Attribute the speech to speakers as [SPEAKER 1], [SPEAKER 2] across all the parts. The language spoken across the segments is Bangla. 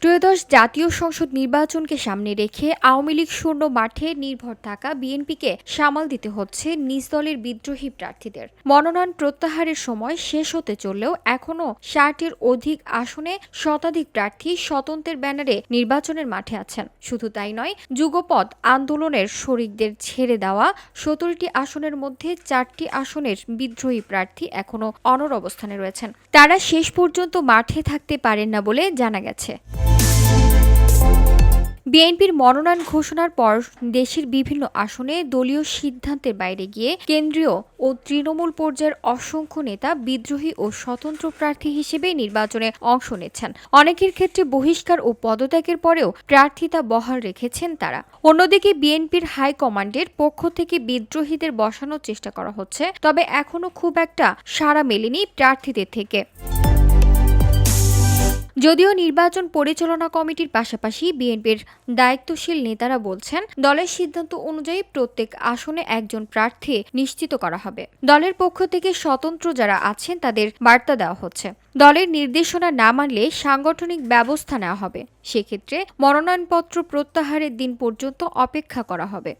[SPEAKER 1] ত্রয়োদশ জাতীয় সংসদ নির্বাচনকে সামনে রেখে আওয়ামী লীগ শূন্য মাঠে নির্ভর থাকা বিএনপিকে সামাল দিতে হচ্ছে নিজ দলের বিদ্রোহী প্রার্থীদের। মনোনয়ন প্রত্যাহারের সময় শেষ হতে চললেও এখনও ৬০-এর অধিক আসনে শতাধিক প্রার্থী স্বতন্ত্রের ব্যানারে নির্বাচনের মাঠে আছেন। শুধু তাই নয়, যুগপৎ আন্দোলনের শরিকদের ছেড়ে দেওয়া ১৭টি আসনের মধ্যে ৪টি আসনের বিদ্রোহী প্রার্থী এখনও অনড় অবস্থানে রয়েছেন। তারা শেষ পর্যন্ত মাঠে থাকতে পারেন না বলে জানা গেছে। বিএনপির মনোনয়ন ঘোষণার পর দেশের বিভিন্ন আসনে দলীয় সিদ্ধান্তের বাইরে গিয়ে কেন্দ্রীয় ও তৃণমূল পর্যায়ের অসংখ্য নেতা বিদ্রোহী ও স্বতন্ত্র প্রার্থী হিসেবে নির্বাচনে অংশ নিচ্ছেন। অনেকের ক্ষেত্রে বহিষ্কার ও পদত্যাগের পরেও প্রার্থিতা বহাল রেখেছেন তারা। অন্যদিকে বিএনপির হাইকমান্ডের পক্ষ থেকে বিদ্রোহীদের বসানোর চেষ্টা করা হচ্ছে, তবে এখনও খুব একটা সাড়া মেলেনি প্রার্থীদের থেকে। যদিও নির্বাচন পরিচালনা কমিটির পাশাপাশি বিএনপির দায়িত্বশীল নেতারা বলছেন, দলের সিদ্ধান্ত অনুযায়ী প্রত্যেক আসনে একজন প্রার্থী নিশ্চিত করা হবে। দলের পক্ষ থেকে স্বতন্ত্র যারা আছেন তাদের বার্তা দেওয়া হচ্ছে, দলের নির্দেশনা না মানলে সাংগঠনিক ব্যবস্থা নেওয়া হবে। সেক্ষেত্রে মনোনয়নপত্র প্রত্যাহারের দিন পর্যন্ত অপেক্ষা করা হবে।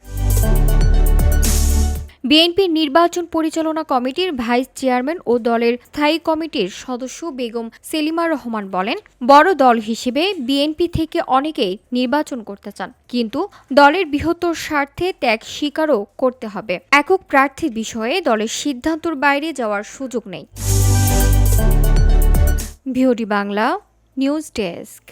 [SPEAKER 1] বিএনপির নির্বাচন পরিচালনা কমিটির ভাইস চেয়ারম্যান ও দলের স্থায়ী কমিটির সদস্য বেগম সেলিমা রহমান বলেন, বড় দল হিসেবে বিএনপি থেকে অনেকেই নির্বাচন করতে চান, কিন্তু দলের বৃহত্তর স্বার্থে ত্যাগ স্বীকারও করতে হবে। একক প্রার্থীর বিষয়ে দলের সিদ্ধান্তের বাইরে যাওয়ার সুযোগ নেই। VOD Bangla news desk.